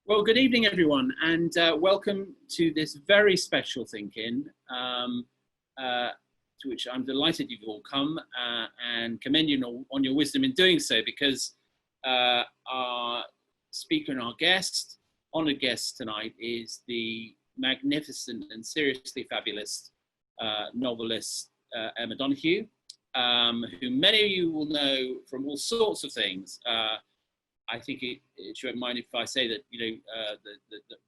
Well, good evening, everyone, and welcome to this very special Think-In, to which I'm delighted you've all come, and commend you on your wisdom in doing so, because our speaker and our guest, honoured guest tonight, is the magnificent and seriously fabulous novelist Emma Donoghue, who many of you will know from all sorts of things. I think it you won't mind if I say that, the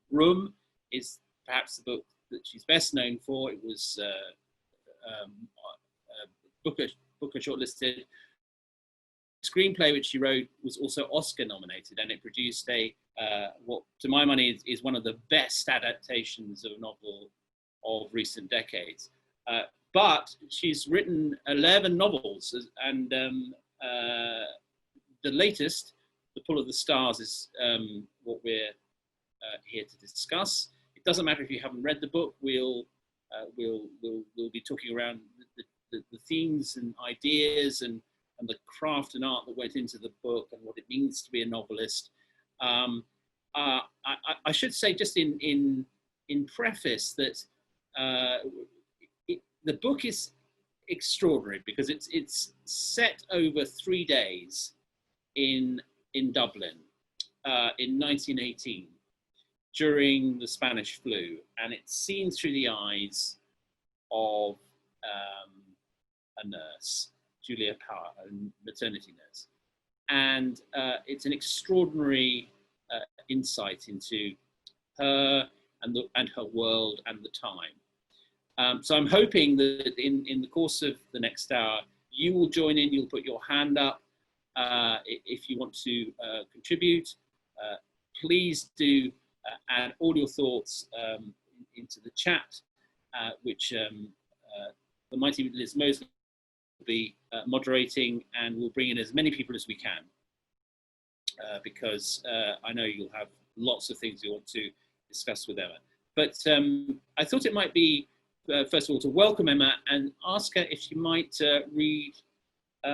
Room is perhaps the book that she's best known for. It was Booker shortlisted. Screenplay which she wrote was also Oscar nominated, and it produced what to my mind is one of the best adaptations of a novel of recent decades. But she's written 11 novels, and the latest, The Pull of the Stars, is what we're here to discuss. It doesn't matter if you haven't read the book. We'll be talking around the themes and ideas and the craft and art that went into the book and what it means to be a novelist. I should say, just in preface, that the book is extraordinary because it's set over 3 days in Dublin in 1918 during the Spanish flu, and it's seen through the eyes of a nurse, Julia Power, a maternity nurse, and it's an extraordinary insight into her and her world and the time. So I'm hoping that in the course of the next hour, you will join in. You'll put your hand up if you want to contribute. Please do add all your thoughts into the chat, which the mighty Liz Mosley will be moderating, and we'll bring in as many people as we can, because I know you'll have lots of things you want to discuss with Emma. But I thought it might be, first of all, to welcome Emma and ask her if she might read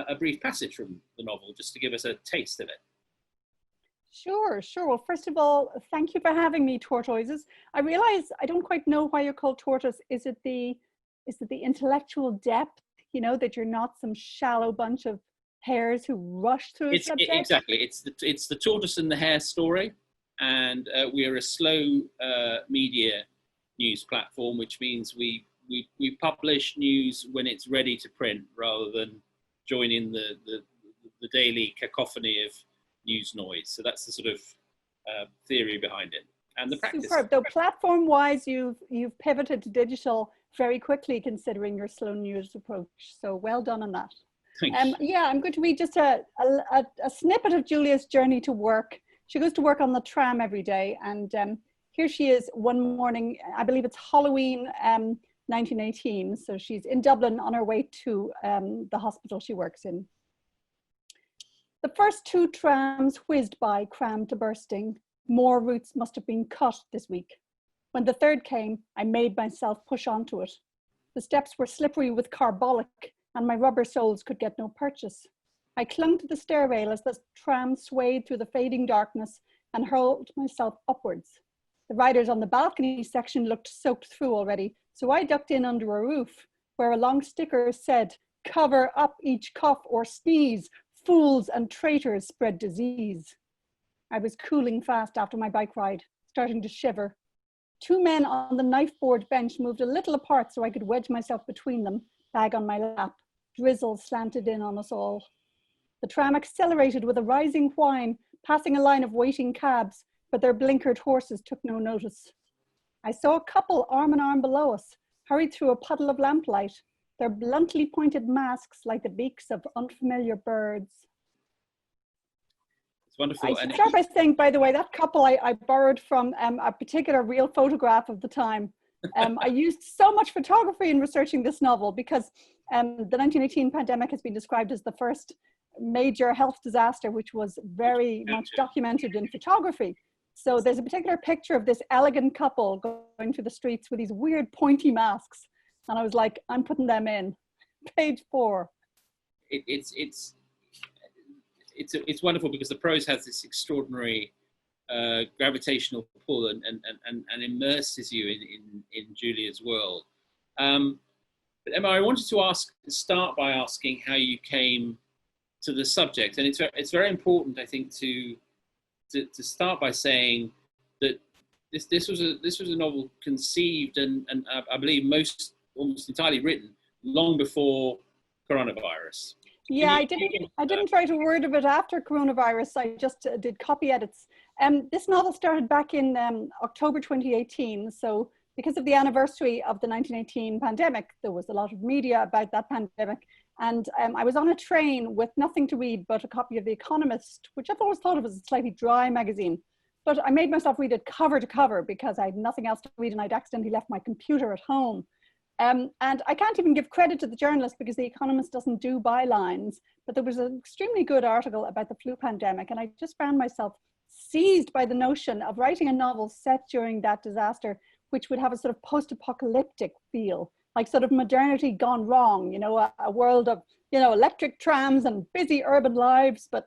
a brief passage from the novel, just to give us a taste of it. Sure. Well, first of all, thank you for having me, Tortoises. I realize I don't quite know why you're called tortoise. Is it the intellectual depth, that you're not some shallow bunch of hares who rush through a subject? Exactly. It's the tortoise and the hare story, and we are a slow media news platform, which means we publish news when it's ready to print, rather than join in the daily cacophony of news noise. So that's the sort of theory behind it, and the practice. Superb. Though platform-wise, you've pivoted to digital very quickly, considering your slow news approach. So well done on that. Thanks. Yeah, I'm going to read just a snippet of Julia's journey to work. She goes to work on the tram every day, and here she is one morning. I believe it's Halloween 1918. So she's in Dublin on her way to the hospital she works in. The first 2 trams whizzed by, crammed to bursting. More routes must have been cut this week. When the third came, I made myself push onto it. The steps were slippery with carbolic, and my rubber soles could get no purchase. I clung to the stair rail as the tram swayed through the fading darkness and hurled myself upwards. The riders on the balcony section looked soaked through already, so I ducked in under a roof, where a long sticker said, "Cover up each cough or sneeze. Fools and traitors spread disease." I was cooling fast after my bike ride, starting to shiver. 2 men on the knife board bench moved a little apart so I could wedge myself between them, bag on my lap. Drizzle slanted in on us all. The tram accelerated with a rising whine, passing a line of waiting cabs, but their blinkered horses took no notice. I saw a couple arm in arm below us, hurried through a puddle of lamplight, their bluntly pointed masks like the beaks of unfamiliar birds. It's wonderful. I start by saying, by the way, that couple I borrowed from a particular real photograph of the time. I used so much photography in researching this novel because the 1918 pandemic has been described as the first major health disaster, which was very much documented in photography. So there's a particular picture of this elegant couple going through the streets with these weird pointy masks. And I was like, I'm putting them in. Page 4. It's wonderful because the prose has this extraordinary gravitational pull and immerses you in Julia's world. But Emma, I wanted to start by asking how you came to the subject, and it's very important, I think, to start by saying that this was a novel conceived and I believe almost entirely written long before coronavirus. Yeah, I didn't write a word of it after coronavirus. I just did copy edits. This novel started back in October 2018. So because of the anniversary of the 1918 pandemic, there was a lot of media about that pandemic. And I was on a train with nothing to read but a copy of The Economist, which I've always thought of as a slightly dry magazine. But I made myself read it cover to cover because I had nothing else to read and I'd accidentally left my computer at home. And I can't even give credit to the journalist because The Economist doesn't do bylines, but there was an extremely good article about the flu pandemic. And I just found myself seized by the notion of writing a novel set during that disaster, which would have a sort of post-apocalyptic feel, like sort of modernity gone wrong, you know, a world of, you know, electric trams and busy urban lives, but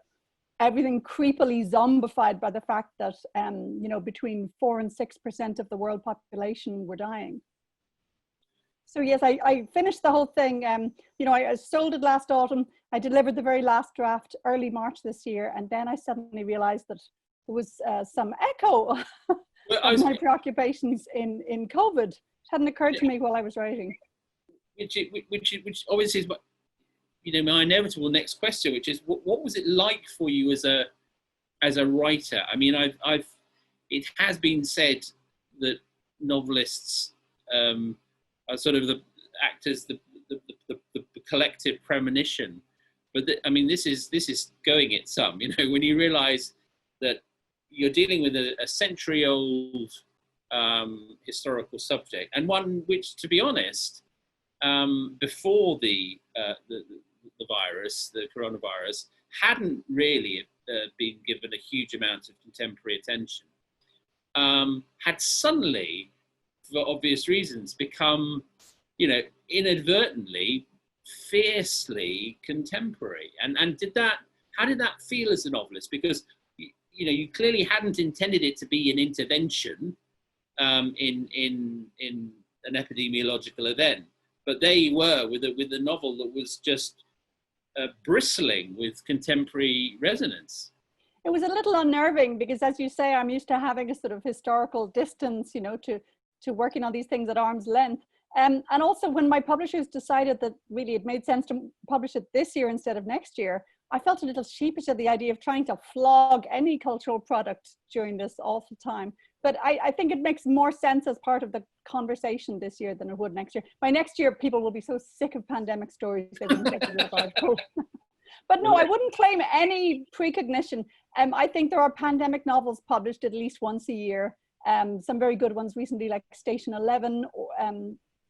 everything creepily zombified by the fact that, you know, between 4 and 6% of the world population were dying. So yes, I finished the whole thing. You know, I sold it last autumn. I delivered the very last draft early March this year. And then I suddenly realized that there was some echo of my preoccupations in COVID. It hadn't occurred to me while I was writing. Which obviously is, you know, my inevitable next question, which is, what was it like for you as a writer? I mean, it has been said that novelists are sort of act as the collective premonition, but I mean, this is going it some. You know, when you realise that you're dealing with a century-old historical subject, and one which, to be honest, before the virus, the coronavirus, hadn't really been given a huge amount of contemporary attention, had suddenly, for obvious reasons, become, you know, inadvertently, fiercely contemporary. And how did that feel as a novelist? Because, you know, you clearly hadn't intended it to be an intervention in an epidemiological event, but there you were with a novel that was just bristling with contemporary resonance. It was a little unnerving because, as you say, I'm used to having a sort of historical distance, you know, to working on these things at arm's length. And also when my publishers decided that really it made sense to publish it this year instead of next year, I felt a little sheepish at the idea of trying to flog any cultural product during this awful time. But I think it makes more sense as part of the conversation this year than it would next year. By next year, people will be so sick of pandemic stories they wouldn't take it article. But no, I wouldn't claim any precognition. I think there are pandemic novels published at least once a year. Some very good ones recently, like Station 11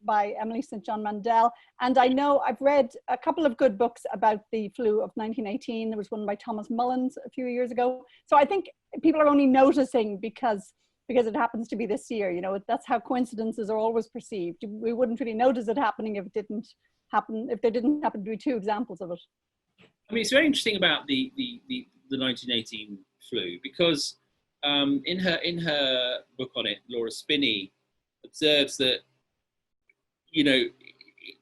by Emily St. John Mandel. And I know I've read a couple of good books about the flu of 1918. There was one by Thomas Mullins a few years ago. So I think people are only noticing because it happens to be this year. You know, that's how coincidences are always perceived. We wouldn't really notice it happening if it didn't happen, if there didn't happen to be two examples of it. I mean, it's very interesting about the 1918 flu because in her book on it, Laura Spinney observes that, you know,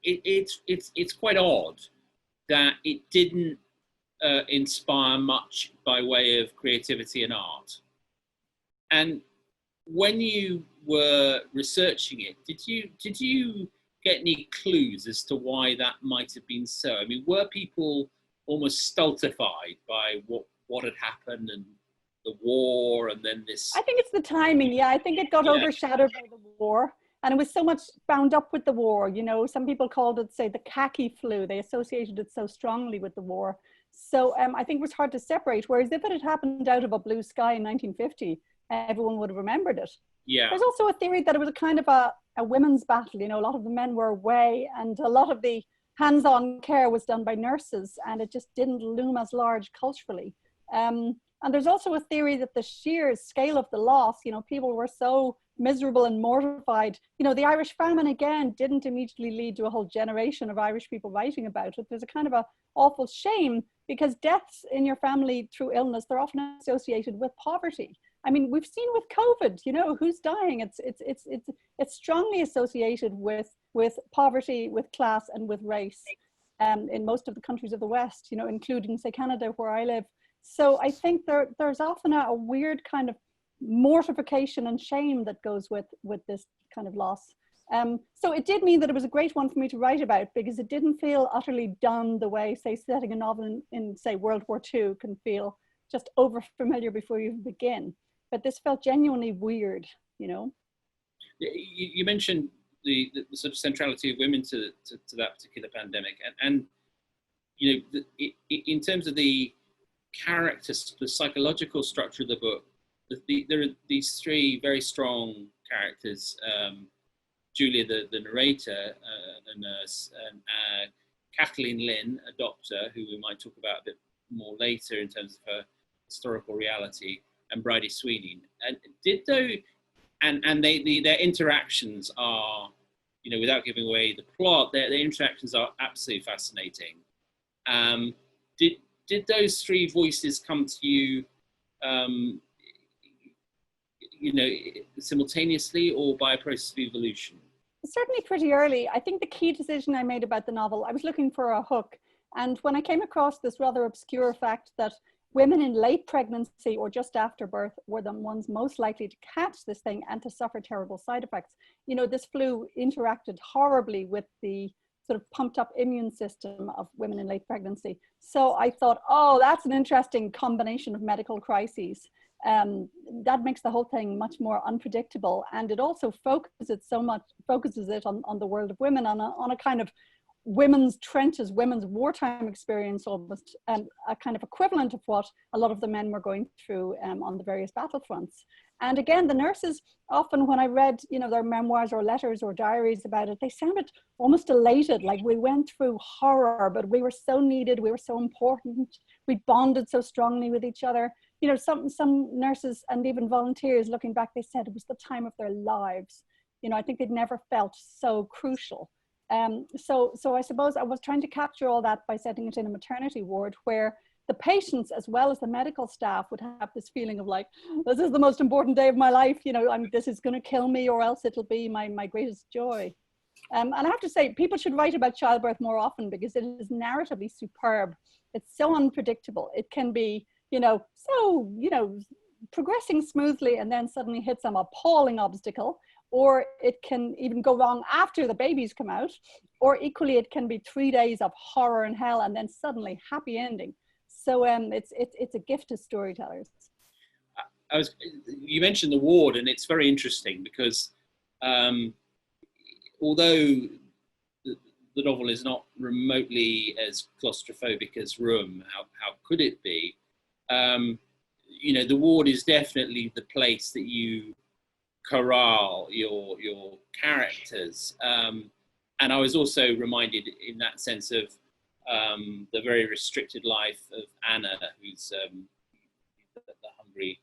it's quite odd that it didn't inspire much by way of creativity and art. And when you were researching it, did you get any clues as to why that might have been so? I mean, were people almost stultified by what had happened and the war and then this? I think it's the timing. Yeah, I think it got overshadowed by the war. And it was so much bound up with the war. You know, some people called it, say, the khaki flu. They associated it so strongly with the war. So I think it was hard to separate. Whereas if it had happened out of a blue sky in 1950, everyone would have remembered it. Yeah. There's also a theory that it was a kind of a women's battle. You know, a lot of the men were away and a lot of the hands-on care was done by nurses and it just didn't loom as large culturally. And there's also a theory that the sheer scale of the loss, you know, people were so miserable and mortified. You know, the Irish famine, again, didn't immediately lead to a whole generation of Irish people writing about it. There's a kind of a awful shame because deaths in your family through illness, they're often associated with poverty. I mean, we've seen with COVID, you know, who's dying? It's strongly associated with poverty, with class, and with race, in most of the countries of the West, you know, including, say, Canada, where I live. So I think there's often a weird kind of mortification and shame that goes with this kind of loss. So it did mean that it was a great one for me to write about, because it didn't feel utterly done the way, say, setting a novel in say, World War II can feel just over familiar before you begin. But this felt genuinely weird, you know. You mentioned the sort of centrality of women to that particular pandemic, and you know, in terms of the characters, the psychological structure of the book, there are these three very strong characters: Julia, the narrator, the nurse, and Kathleen Lynn, a doctor, who we might talk about a bit more later in terms of her historical reality, and Bridie Sweeney. And their interactions are, you know, without giving away the plot, their interactions are absolutely fascinating. Did those three voices come to you, you know, simultaneously, or by a process of evolution? Certainly pretty early. I think the key decision I made about the novel, I was looking for a hook. And when I came across this rather obscure fact that women in late pregnancy or just after birth were the ones most likely to catch this thing and to suffer terrible side effects. You know, this flu interacted horribly with the sort of pumped up immune system of women in late pregnancy. So I thought, oh, that's an interesting combination of medical crises. That makes the whole thing much more unpredictable. And it also focuses it on the world of women, on a kind of women's trenches, women's wartime experience almost, a kind of equivalent of what a lot of the men were going through on the various battlefronts. And again, the nurses, often when I read, you know, their memoirs or letters or diaries about it, they sounded almost elated, like we went through horror, but we were so needed, we were so important, we bonded so strongly with each other. You know, some nurses and even volunteers, looking back, they said it was the time of their lives. You know, I think they'd never felt so crucial. So I suppose I was trying to capture all that by setting it in a maternity ward where the patients as well as the medical staff would have this feeling of like, this is the most important day of my life, you know, this is going to kill me or else it'll be my greatest joy. And I have to say, people should write about childbirth more often because it is narratively superb. It's so unpredictable. It can be, progressing smoothly and then suddenly hit some appalling obstacle, or it can even go wrong after the babies come out, or equally it can be 3 days of horror and hell and then suddenly happy ending. So it's a gift to storytellers. You mentioned the ward, and it's very interesting because although the novel is not remotely as claustrophobic as Room, how could it be? The ward is definitely the place that you corral your characters. And I was also reminded in that sense of the very restricted life of Anna, who's the hungry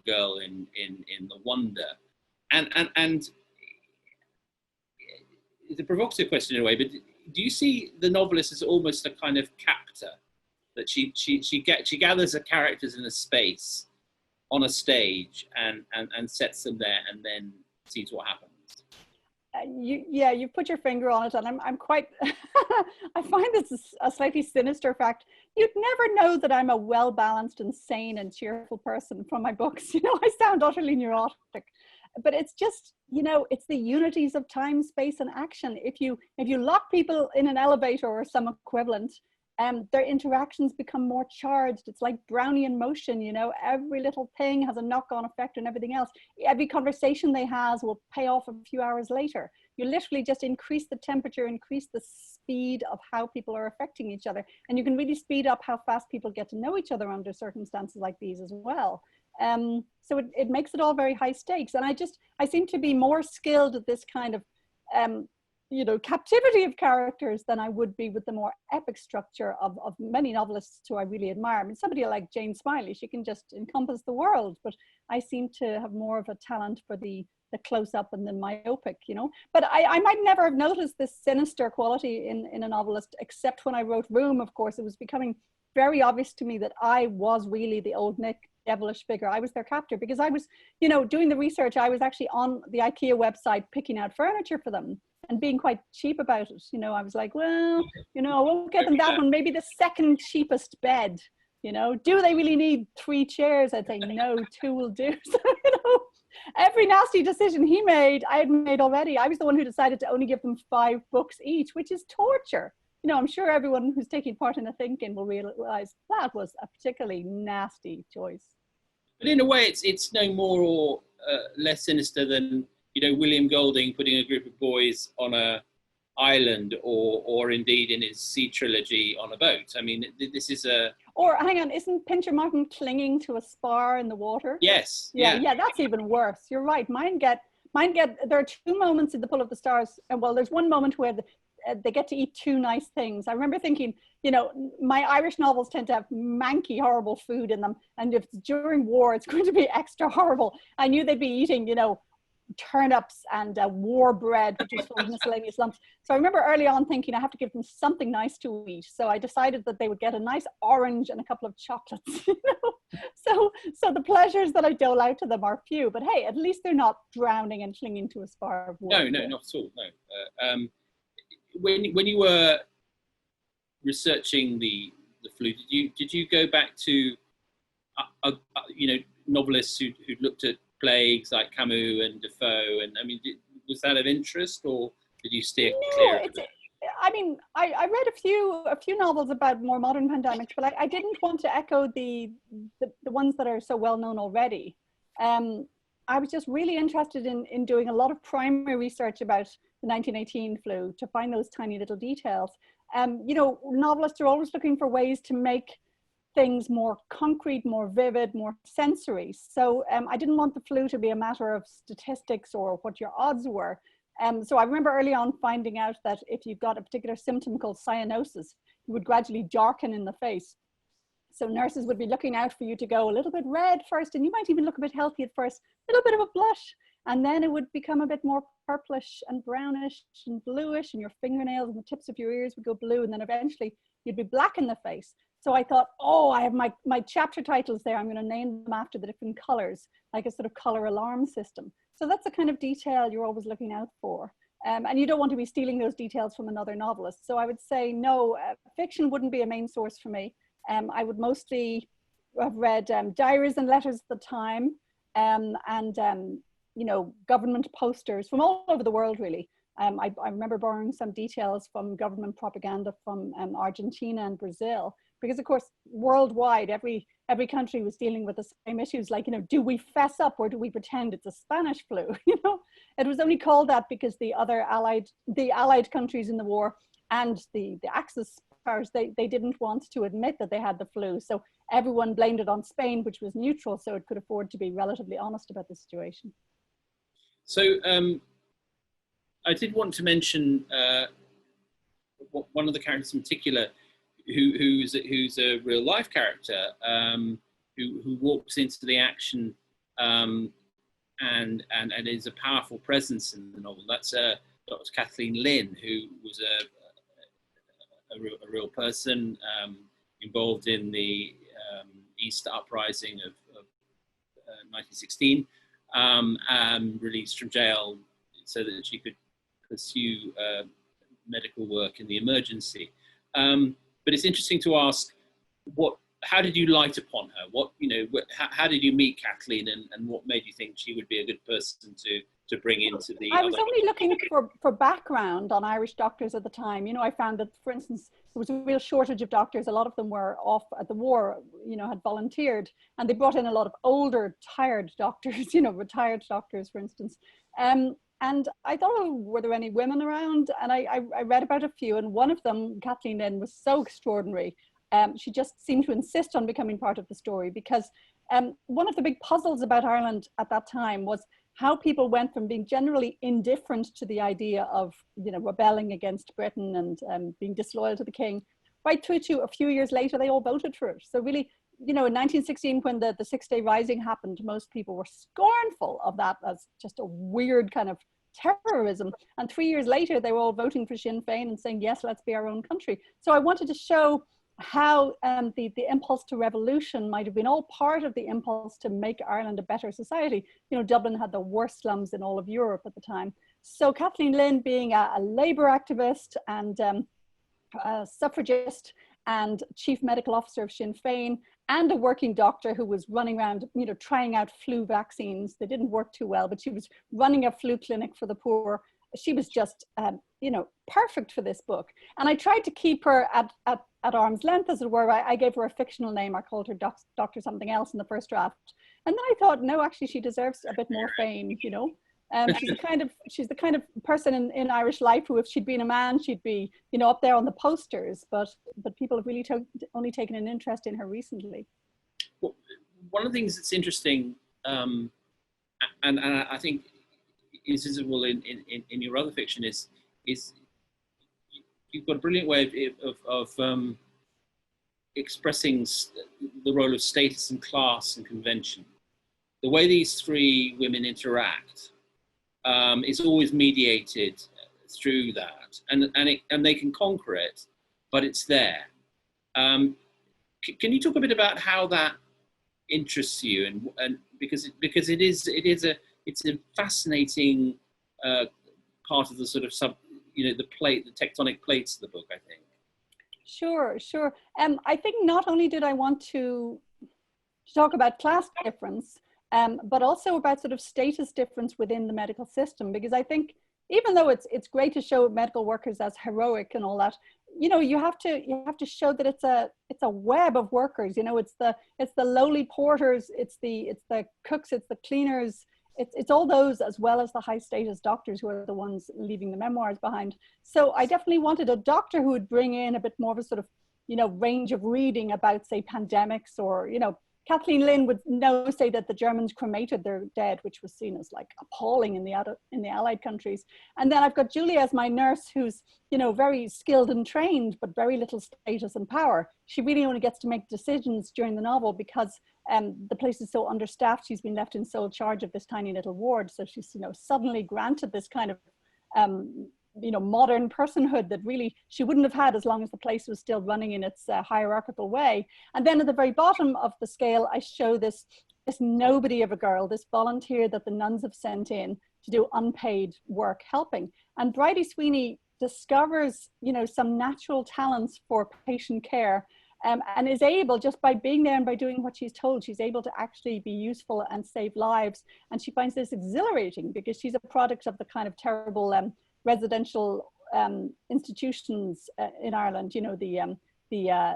girl in The Wonder. And it's a provocative question in a way, but do you see the novelist as almost a kind of captor, that she gathers her characters in a space on a stage and sets them there and then sees what happens? You put your finger on it, and I'm quite I find this a slightly sinister fact. You'd never know that I'm a well-balanced and sane and cheerful person from my books. I sound utterly neurotic, but it's just, it's the unities of time, space, and action. If you lock people in an elevator or some equivalent, their interactions become more charged. It's like Brownian motion, every little thing has a knock-on effect on everything else. Every conversation they have will pay off a few hours later. You literally just increase the temperature, increase the speed of how people are affecting each other. And you can really speed up how fast people get to know each other under circumstances like these as well. So it makes it all very high stakes. And I seem to be more skilled at this kind of, captivity of characters than I would be with the more epic structure of many novelists who I really admire. I mean, somebody like Jane Smiley, she can just encompass the world, but I seem to have more of a talent for the close-up and the myopic, But I might never have noticed this sinister quality in a novelist, except when I wrote Room. Of course, it was becoming very obvious to me that I was really the old Nick devilish figure. I was their captor because I was, doing the research. I was actually on the IKEA website picking out furniture for them and being quite cheap about it. I was like, well, I won't get them that one, maybe the second cheapest bed. Do they really need 3 chairs? I'd say no, 2 will do. So, every nasty decision he made, I had made already. I was the one who decided to only give them 5 books each, which is torture. I'm sure everyone who's taking part in a ThinkIn will realize that was a particularly nasty choice. But in a way, it's no more or less sinister than, William Golding putting a group of boys on a island, or indeed in his Sea trilogy on a boat. I mean, this is a... Or hang on, isn't Pincher Martin clinging to a spar in the water? Yes. Yeah, that's even worse. You're right. Mine get. There are 2 moments in The Pull of the Stars, and well, there's one moment where they get to eat 2 nice things. I remember thinking, my Irish novels tend to have manky, horrible food in them, and if it's during war, it's going to be extra horrible. I knew they'd be eating, turnips and war bread, which is full of miscellaneous lumps. So I remember early on thinking I have to give them something nice to eat. So I decided that they would get a nice orange and a couple of chocolates. So the pleasures that I dole out to them are few. But hey, at least they're not drowning and clinging to a spar of war. No, not at all. No. When you were researching the flu, did you go back to novelists who looked at plagues like Camus and Defoe, and I mean, was that of interest, or did you steer clear of it? I mean, I read a few novels about more modern pandemics, but I didn't want to echo the ones that are so well known already. I was just really interested in doing a lot of primary research about the 1918 flu to find those tiny little details. Novelists are always looking for ways to make things more concrete, more vivid, more sensory. So I didn't want the flu to be a matter of statistics or what your odds were. So I remember early on finding out that if you got a particular symptom called cyanosis, you would gradually darken in the face. So nurses would be looking out for you to go a little bit red first, and you might even look a bit healthy at first, a little bit of a blush, and then it would become a bit more purplish and brownish and bluish, and your fingernails and the tips of your ears would go blue, and then eventually you'd be black in the face. So I thought, I have my chapter titles there. I'm going to name them after the different colors, like a sort of color alarm system. So that's the kind of detail you're always looking out for. And you don't want to be stealing those details from another novelist. So I would say, no, fiction wouldn't be a main source for me. I would mostly have read diaries and letters at the time, and government posters from all over the world, really. I remember borrowing some details from government propaganda from Argentina and Brazil, because of course, worldwide, every country was dealing with the same issues, like, do we fess up or do we pretend it's a Spanish flu? It was only called that because the allied countries in the war and the Axis powers, they didn't want to admit that they had the flu. So everyone blamed it on Spain, which was neutral, so it could afford to be relatively honest about the situation. So I did want to mention one of the characters in particular, who's a real life character, who walks into the action and is a powerful presence in the novel. That's Dr. Kathleen Lynn, who was a real person involved in the Easter uprising of 1916, released from jail so that she could pursue medical work in the emergency. But it's interesting to ask, how did you light upon her? How did you meet Kathleen, and what made you think she would be a good person to bring into the... I was only looking for background on Irish doctors at the time. I found that, for instance, there was a real shortage of doctors. A lot of them were off at the war, had volunteered, and they brought in a lot of older, tired doctors, retired doctors, for instance. And I thought, were there any women around? And I read about a few, and one of them, Kathleen Lynn, was so extraordinary. She just seemed to insist on becoming part of the story, because one of the big puzzles about Ireland at that time was how people went from being generally indifferent to the idea of, rebelling against Britain and being disloyal to the king, right through to a few years later, they all voted for it. So really, in 1916, when the Six-Day Rising happened, most people were scornful of that as just a weird kind of terrorism. And 3 years later, they were all voting for Sinn Féin and saying, yes, let's be our own country. So I wanted to show how the impulse to revolution might have been all part of the impulse to make Ireland a better society. You know, Dublin had the worst slums in all of Europe at the time. So Kathleen Lynn, being a labour activist and a suffragist and chief medical officer of Sinn Féin, and a working doctor who was running around, you know, trying out flu vaccines. They didn't work too well, but she was running a flu clinic for the poor. She was just, you know, perfect for this book. And I tried to keep her at arm's length, as it were. I gave her a fictional name. I called her Doctor something else in the first draft. And then I thought, no, actually, she deserves a bit more fame, you know. She's the kind of person in Irish life who, if she'd been a man, she'd be, you know, up there on the posters. But people have really only taken an interest in her recently. Well, one of the things that's interesting, and I think is visible in your other fiction, is you've got a brilliant way of expressing the role of status and class and convention. The way these three women interact is always mediated through that, and they can conquer it, but it's there. Can you talk a bit about how that interests you, and because it's a fascinating part of the sort of the tectonic plates of the book, I think. Sure. I think not only did I want to talk about class difference, but also about sort of status difference within the medical system, because I think even though it's great to show medical workers as heroic and all that, you know, you have to show that it's a web of workers. You know, it's the lowly porters, it's the cooks, it's the cleaners, it's all those, as well as the high status doctors who are the ones leaving the memoirs behind. So I definitely wanted a doctor who would bring in a bit more of a sort of, you know, range of reading about, say, pandemics, or, you know, Kathleen Lynn would say that the Germans cremated their dead, which was seen as like appalling in the Allied countries. And then I've got Julia as my nurse, who's, you know, very skilled and trained, but very little status and power. She really only gets to make decisions during the novel because the place is so understaffed. She's been left in sole charge of this tiny little ward. So she's, you know, suddenly granted this kind of, you know, modern personhood that really she wouldn't have had as long as the place was still running in its hierarchical way. And then at the very bottom of the scale, I show this nobody of a girl, this volunteer that the nuns have sent in to do unpaid work helping. And Bridie Sweeney discovers, you know, some natural talents for patient care, and is able, just by being there and by doing what she's told, she's able to actually be useful and save lives. And she finds this exhilarating because she's a product of the kind of terrible residential institutions in Ireland, you know, the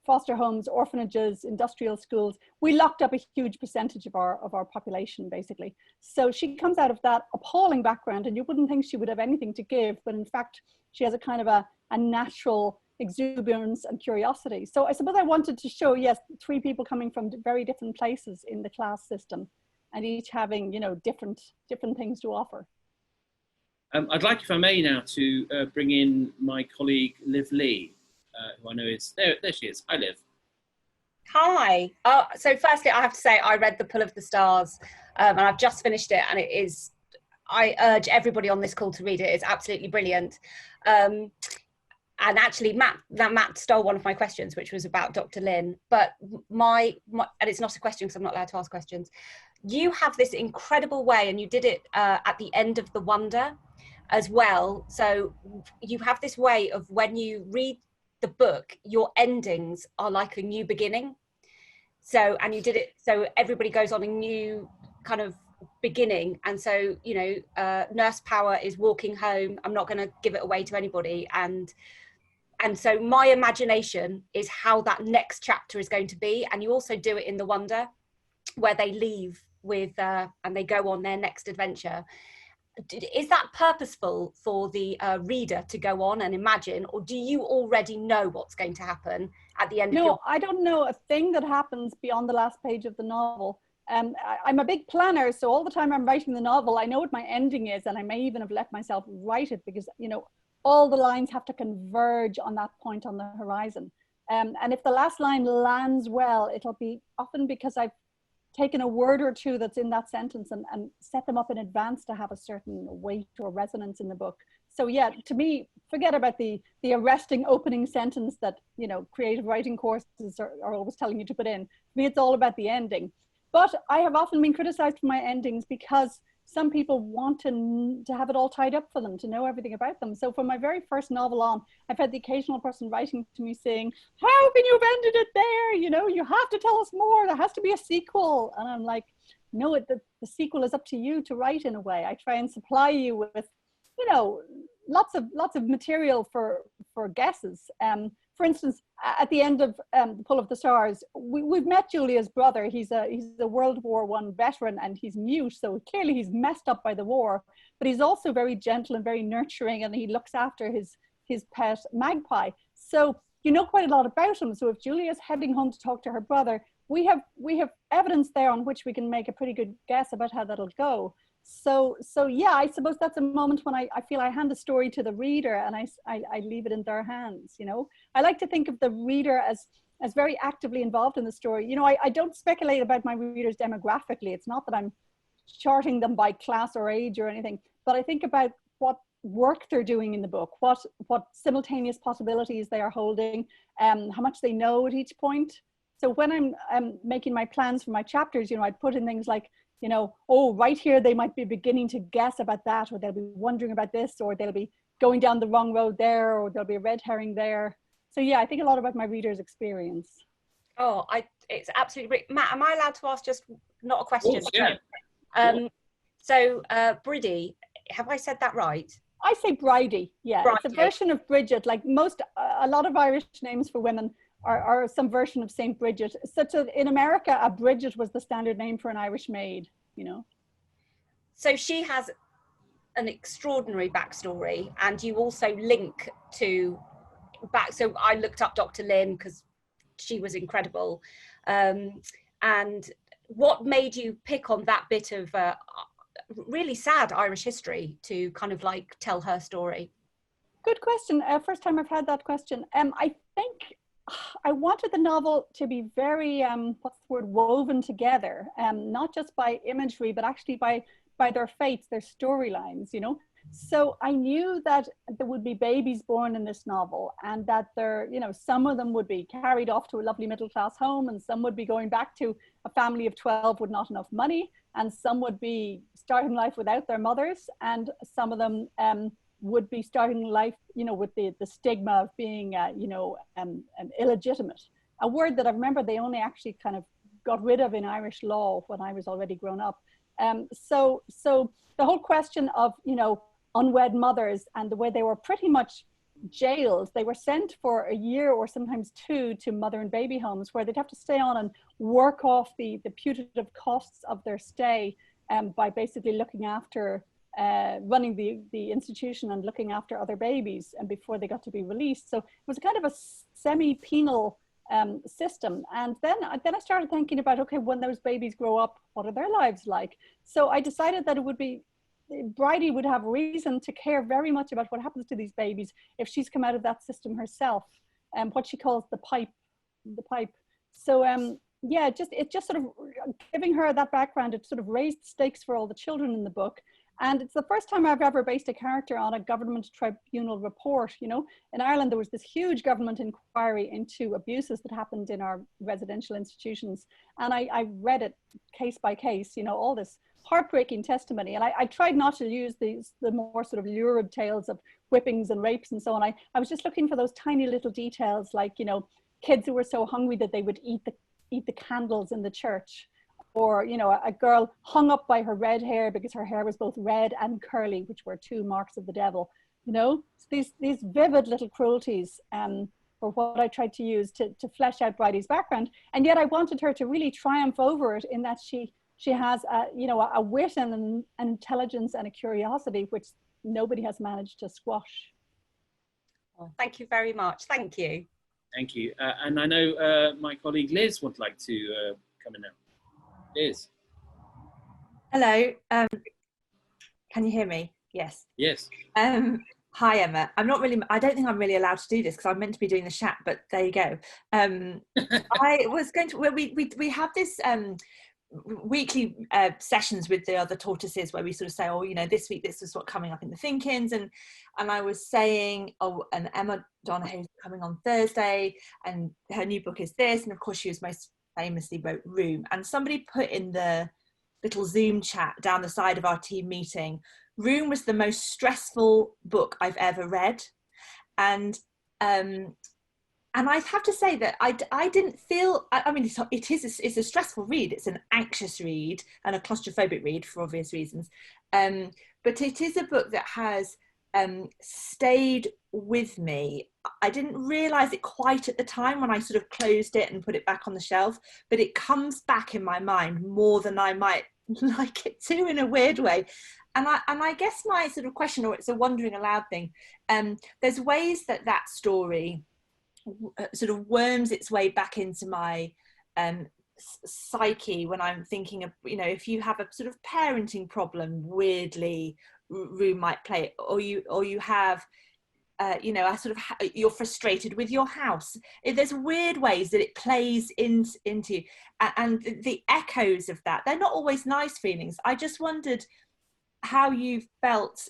foster homes, orphanages, industrial schools. We locked up a huge percentage of our population, basically. So she comes out of that appalling background, and you wouldn't think she would have anything to give, but in fact, she has a kind of a natural exuberance and curiosity. So I suppose I wanted to show, yes, three people coming from very different places in the class system, and each having, you know, different things to offer. I'd like, if I may now, to bring in my colleague Liv Lee, who I know is there. There she is. Hi, Liv. Hi. So firstly, I have to say I read The Pull of the Stars, and I've just finished it, and it is. I urge everybody on this call to read it. It's absolutely brilliant. And actually, Matt stole one of my questions, which was about Dr. Lynn. But my and it's not a question because I'm not allowed to ask questions. You have this incredible way, and you did it at the end of The Wonder as well. So you have this way of, when you read the book, your endings are like a new beginning. So, and you did it so everybody goes on a new kind of beginning. And so, you know, Nurse Power is walking home. I'm not going to give it away to anybody. And so my imagination is how that next chapter is going to be. And you also do it in The Wonder, where they leave with and they go on their next adventure. Is that purposeful for the reader to go on and imagine, or do you already know what's going to happen at the end? No, I don't know a thing that happens beyond the last page of the novel. I'm a big planner, so all the time I'm writing the novel, I know what my ending is, and I may even have let myself write it because, you know, all the lines have to converge on that point on the horizon. And if the last line lands well, it'll be often because I've taken a word or two that's in that sentence and set them up in advance to have a certain weight or resonance in the book. So yeah, to me, forget about the arresting opening sentence that, you know, creative writing courses are always telling you to put in. For me, it's all about the ending. But I have often been criticized for my endings because some people want to have it all tied up for them, to know everything about them. So from my very first novel on, I've had the occasional person writing to me saying, how can you have ended it there? You know, you have to tell us more. There has to be a sequel. And I'm like, no, the sequel is up to you to write in a way. I try and supply you with, you know, lots of material for guesses. For instance, at the end of The Pull of the Stars, we've met Julia's brother. He's a World War I veteran, and he's mute, so clearly he's messed up by the war. But he's also very gentle and very nurturing, and he looks after his pet magpie. So you know quite a lot about him. So if Julia's heading home to talk to her brother, we have evidence there on which we can make a pretty good guess about how that'll go. So yeah, I suppose that's a moment when I feel I hand the story to the reader, and I leave it in their hands. You know, I like to think of the reader as very actively involved in the story. You know, I don't speculate about my readers demographically. It's not that I'm charting them by class or age or anything, but I think about what work they're doing in the book, what simultaneous possibilities they are holding, how much they know at each point. So when I'm making my plans for my chapters, you know, I'd put in things like, you know, oh, right here, they might be beginning to guess about that, or they'll be wondering about this, or they'll be going down the wrong road there, or there'll be a red herring there. So yeah, I think a lot about my reader's experience. Oh, it's absolutely great. Matt, am I allowed to ask just not a question? Yeah. So Bridie, have I said that right? I say Bridie, yeah. Bridie. It's a version of Bridget, like a lot of Irish names for women are some version of Saint Bridget. Such as in America, a Bridget was the standard name for an Irish maid, you know. So she has an extraordinary backstory, and you also link to so I looked up Dr. Lynn because she was incredible. And what made you pick on that bit of really sad Irish history to kind of like tell her story? Good question. First time I've had that question. I think I wanted the novel to be very, what's the word, woven together, not just by imagery, but actually by their fates, their storylines, you know. So I knew that there would be babies born in this novel, and that you know, some of them would be carried off to a lovely middle-class home, and some would be going back to a family of 12 with not enough money, and some would be starting life without their mothers, and some of them would be starting life, you know, with the stigma of being, you know, illegitimate. A word that I remember they only actually kind of got rid of in Irish law when I was already grown up. So the whole question of, you know, unwed mothers and the way they were pretty much jailed. They were sent for a year or sometimes two to mother and baby homes where they'd have to stay on and work off the putative costs of their stay by basically looking after running the institution and looking after other babies, and before they got to be released. So it was kind of a semi-penal system. And then I started thinking about, okay, when those babies grow up, what are their lives like? So I decided that it would be, Bridie would have reason to care very much about what happens to these babies if she's come out of that system herself, and what she calls the pipe. So yeah, it just sort of giving her that background, it sort of raised the stakes for all the children in the book. And it's the first time I've ever based a character on a government tribunal report. You know, in Ireland, there was this huge government inquiry into abuses that happened in our residential institutions. And I read it case by case, you know, all this heartbreaking testimony. And I tried not to use the more sort of lurid tales of whippings and rapes and so on. I was just looking for those tiny little details, like, you know, kids who were so hungry that they would eat the candles in the church. Or, you know, a girl hung up by her red hair because her hair was both red and curly, which were two marks of the devil. You know, so these vivid little cruelties were what I tried to use to flesh out Bridie's background. And yet I wanted her to really triumph over it in that she has you know, a wit and an intelligence and a curiosity which nobody has managed to squash. Well, thank you very much. Thank you. Thank you. And I know my colleague Liz would like to come in now. Liz. Hello. Can you hear me? Yes. Yes. Hi, Emma. I don't think I'm really allowed to do this because I'm meant to be doing the chat, but there you go. I was going to, we have this weekly sessions with the other tortoises where we sort of say, oh, you know, this week this is what's coming up in the Think-ins, and I was saying, oh, and Emma Donoghue coming on Thursday, and her new book is this, and of course she was most famously wrote Room, and somebody put in the little Zoom chat down the side of our team meeting, Room was the most stressful book I've ever read, and I have to say that I didn't feel, I mean, it's a stressful read. It's an anxious read and a claustrophobic read for obvious reasons. But it is a book that has stayed with me. I didn't realise it quite at the time when I sort of closed it and put it back on the shelf, but it comes back in my mind more than I might like it to, in a weird way. And I guess my sort of question, or it's a wondering aloud thing, there's ways that story sort of worms its way back into my psyche when I'm thinking of, you know, if you have a sort of parenting problem, weirdly Room might play it, or you have you know, a sort of you're frustrated with your house. There's weird ways that it plays into, and the echoes of that, they're not always nice feelings. I just wondered how you felt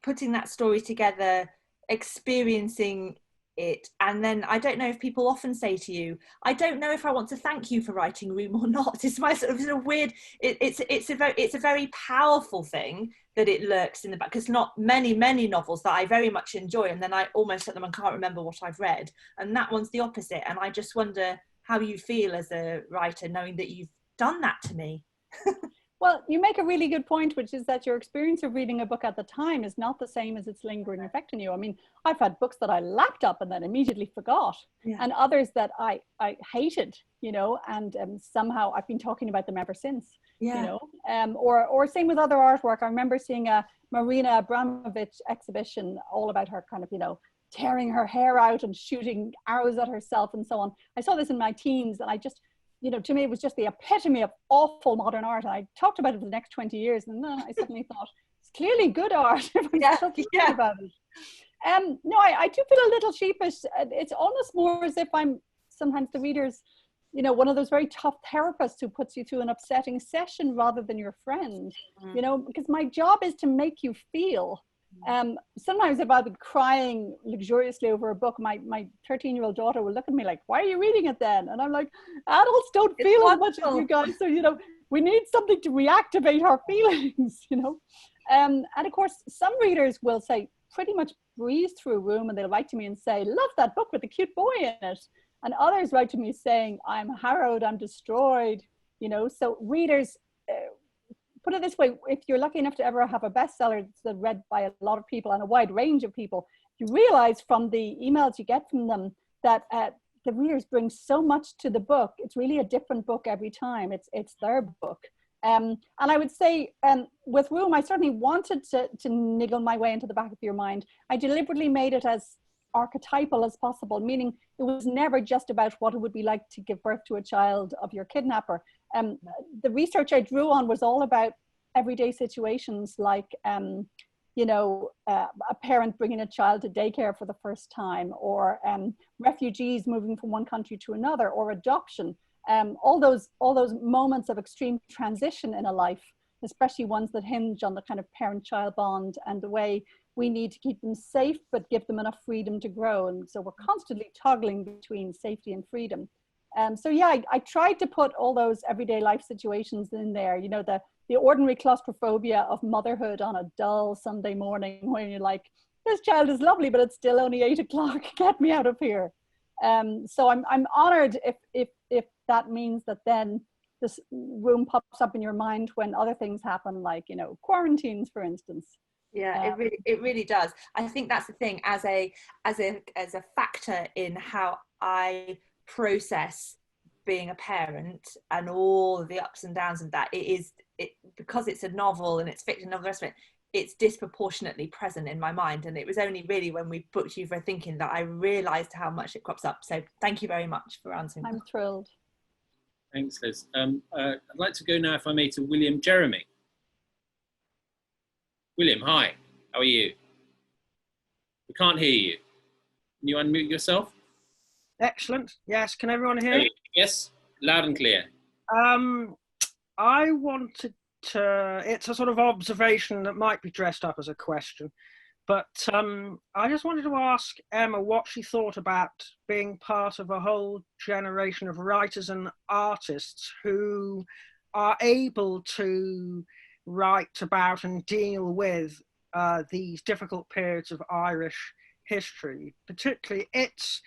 putting that story together, experiencing it, and then I don't know if people often say to you, I don't know if I want to thank you for writing Room or not. It's my sort of weird, it's a very powerful thing that it lurks in the back, because not many novels that I very much enjoy, and then I almost at them and can't remember what I've read, and that one's the opposite. And I just wonder how you feel as a writer knowing that you've done that to me. Well, you make a really good point, which is that your experience of reading a book at the time is not the same as its lingering effect on you. I mean, I've had books that I lapped up and then immediately forgot, and others that I hated, you know, and somehow I've been talking about them ever since, you know, or same with other artwork. I remember seeing a Lenny Abrahamson exhibition all about her kind of, you know, tearing her hair out and shooting arrows at herself and so on. I saw this in my teens, and I just, you know, to me, it was just the epitome of awful modern art. And I talked about it for the next 20 years. And then I suddenly thought, it's clearly good art if I'm still talking about it. No, I do feel a little sheepish. It's almost more as if I'm sometimes the readers, you know, one of those very tough therapists who puts you through an upsetting session rather than your friend, you know, because my job is to make you feel. Sometimes if I've been crying luxuriously over a book, my 13-year-old daughter will look at me like, why are you reading it then? And I'm like, adults don't feel as much as you guys, so, you know, we need something to reactivate our feelings, you know. And of course, some readers will say, pretty much breeze through a Room, and they'll write to me and say, love that book with the cute boy in it. And others write to me saying, I'm harrowed, I'm destroyed, you know. So readers, put it this way, if you're lucky enough to ever have a bestseller that's read by a lot of people and a wide range of people, you realize from the emails you get from them that the readers bring so much to the book. It's really a different book every time. It's their book. And I would say with Room, I certainly wanted to niggle my way into the back of your mind. I deliberately made it as archetypal as possible, meaning it was never just about what it would be like to give birth to a child of your kidnapper. The research I drew on was all about everyday situations like, you know, a parent bringing a child to daycare for the first time, or refugees moving from one country to another, or adoption. All those moments of extreme transition in a life, especially ones that hinge on the kind of parent-child bond and the way we need to keep them safe but give them enough freedom to grow. And so we're constantly toggling between safety and freedom. So yeah, I tried to put all those everyday life situations in there, you know, the ordinary claustrophobia of motherhood on a dull Sunday morning when you're like, this child is lovely, but it's still only 8 o'clock, get me out of here. So I'm honored if that means that then this Room pops up in your mind when other things happen, like, you know, quarantines, for instance. Yeah, it really does. I think that's the thing, as a factor in how I process being a parent and all the ups and downs of that. Because it's a novel and it's fiction and all the rest of it, it's disproportionately present in my mind. And it was only really when we booked you for Thinking that I realised how much it crops up. So thank you very much for answering. I'm thrilled. Thanks, Liz. I'd like to go now, if I may, to William Jeremy. William, hi. How are you? We can't hear you. Can you unmute yourself? Excellent. Yes. Can everyone hear? Yes, loud and clear. I wanted to, it's a sort of observation that might be dressed up as a question, but I just wanted to ask Emma what she thought about being part of a whole generation of writers and artists who are able to write about and deal with these difficult periods of Irish history. Particularly, it's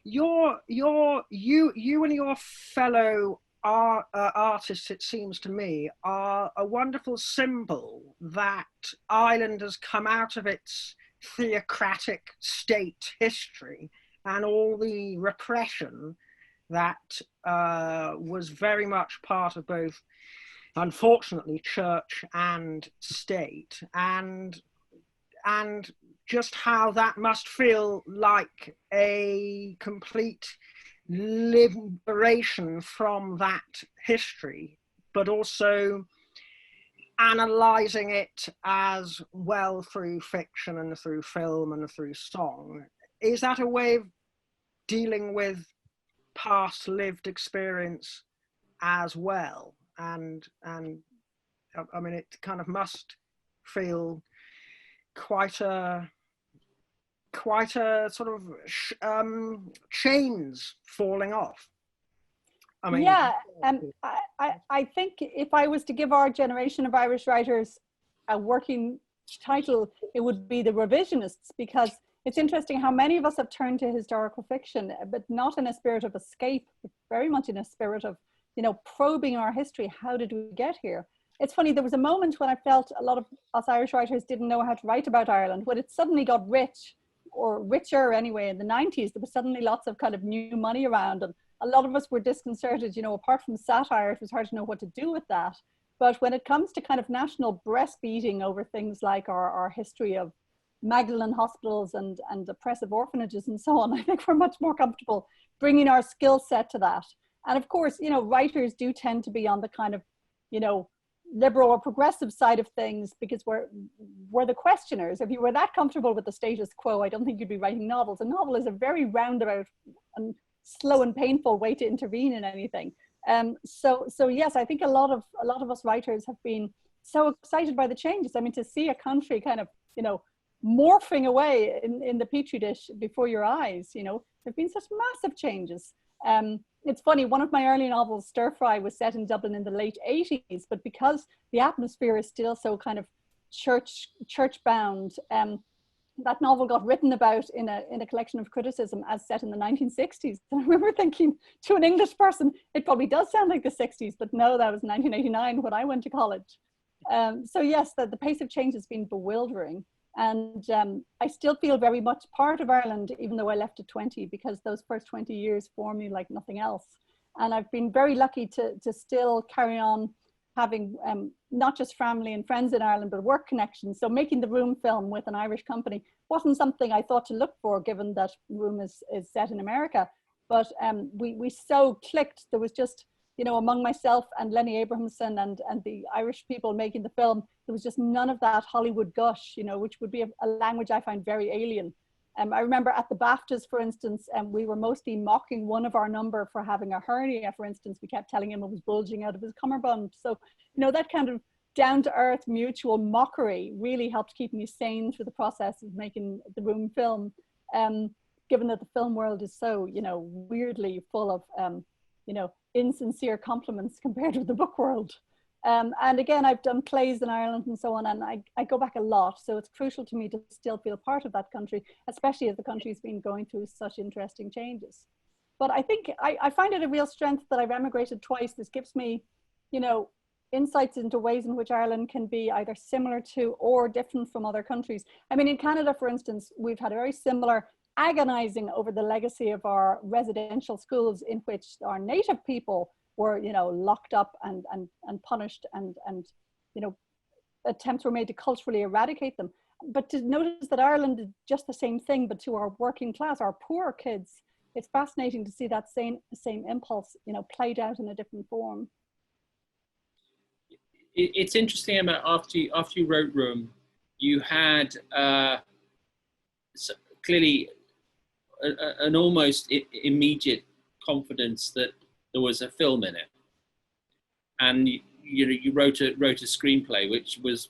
you and your fellow artists, it seems to me, are a wonderful symbol that Ireland has come out of its theocratic state history and all the repression that was very much part of both, unfortunately, church and state, and just how that must feel like a complete liberation from that history, but also analyzing it as well through fiction and through film and through song. Is that a way of dealing with past lived experience as well? And I mean, it kind of must feel quite a sort of chains falling off. I mean, yeah, I think if I was to give our generation of Irish writers a working title, it would be the revisionists, because it's interesting how many of us have turned to historical fiction, but not in a spirit of escape, but very much in a spirit of, probing our history. How did we get here? It's funny, there was a moment when I felt a lot of us Irish writers didn't know how to write about Ireland. When it suddenly got rich, or richer anyway, in the 90s, there was suddenly lots of kind of new money around, and a lot of us were disconcerted, apart from satire, it was hard to know what to do with that. But when it comes to kind of national breastbeating over things like our history of Magdalen hospitals and oppressive orphanages and so on, I think we're much more comfortable bringing our skill set to that. And of course, writers do tend to be on the kind of, liberal or progressive side of things, because we're the questioners. If you were that comfortable with the status quo, I don't think you'd be writing novels. A novel is a very roundabout and slow and painful way to intervene in anything. So yes, I think a lot of us writers have been so excited by the changes. I mean, to see a country kind of, morphing away in the petri dish before your eyes, there've been such massive changes. It's funny, one of my early novels, Stir Fry, was set in Dublin in the late 80s, but because the atmosphere is still so kind of church bound, that novel got written about in a collection of criticism as set in the 1960s. And I remember thinking, to an English person, it probably does sound like the 60s, but no, that was 1989 when I went to college. So yes, the pace of change has been bewildering. And I still feel very much part of Ireland, even though I left at 20, because those first 20 years formed me like nothing else. And I've been very lucky to still carry on having not just family and friends in Ireland, but work connections. So making the Room film with an Irish company wasn't something I thought to look for, given that Room is set in America. But we so clicked. There was just, among myself and Lenny Abrahamson and the Irish people making the film, there was just none of that Hollywood gush, which would be a language I find very alien. I remember at the BAFTAs, for instance, we were mostly mocking one of our number for having a hernia, for instance. We kept telling him it was bulging out of his cummerbund. So, that kind of down-to-earth mutual mockery really helped keep me sane through the process of making the Room film, given that the film world is so, weirdly full of, insincere compliments compared with the book world. And again, I've done plays in Ireland and so on, and I go back a lot. So it's crucial to me to still feel part of that country, especially as the country's been going through such interesting changes. But I think I find it a real strength that I've emigrated twice. This gives me, insights into ways in which Ireland can be either similar to or different from other countries. I mean, in Canada, for instance, we've had a very similar agonizing over the legacy of our residential schools, in which our native people were, locked up and punished, and attempts were made to culturally eradicate them. But to notice that Ireland did just the same thing, but to our working class, our poorer kids, it's fascinating to see that same impulse, played out in a different form. It's interesting, Emma, after you wrote Room, you had clearly an almost immediate confidence that there was a film in it. And you wrote a screenplay which was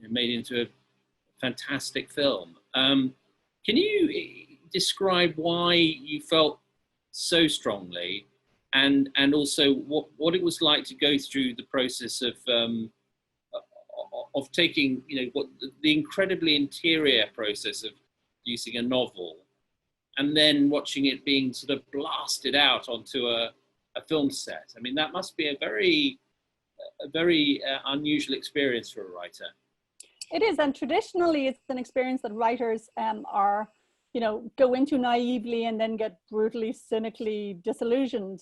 made into a fantastic film. Can you describe why you felt so strongly, and also what it was like to go through the process of taking, what the incredibly interior process of producing a novel, and then watching it being sort of blasted out onto a film set? I mean, that must be a very unusual experience for a writer. It is, and traditionally it's an experience that writers are, go into naively and then get brutally, cynically disillusioned,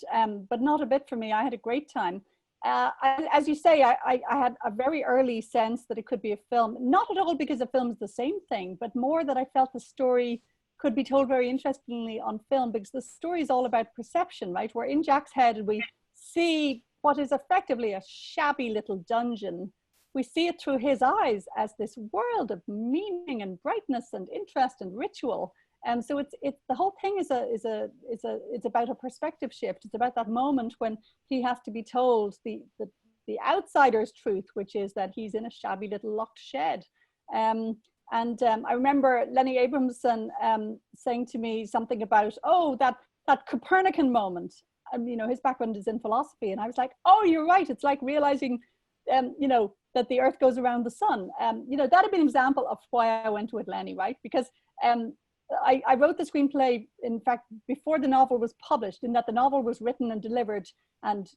but not a bit for me. I had a great time. As you say, I had a very early sense that it could be a film, not at all because a film is the same thing, but more that I felt the story could be told very interestingly on film, because the story is all about perception, right? We're in Jack's head and we see what is effectively a shabby little dungeon. We see it through his eyes as this world of meaning and brightness and interest and ritual. And so it's the whole thing is about a perspective shift. It's about that moment when he has to be told the outsider's truth, which is that he's in a shabby little locked shed. I remember Lenny Abrahamson saying to me something about, that Copernican moment. His background is in philosophy, and I was like, oh, you're right. It's like realizing, that the Earth goes around the sun. That had been an example of why I went with Lenny, right? Because I wrote the screenplay, in fact, before the novel was published, in that the novel was written and delivered. And,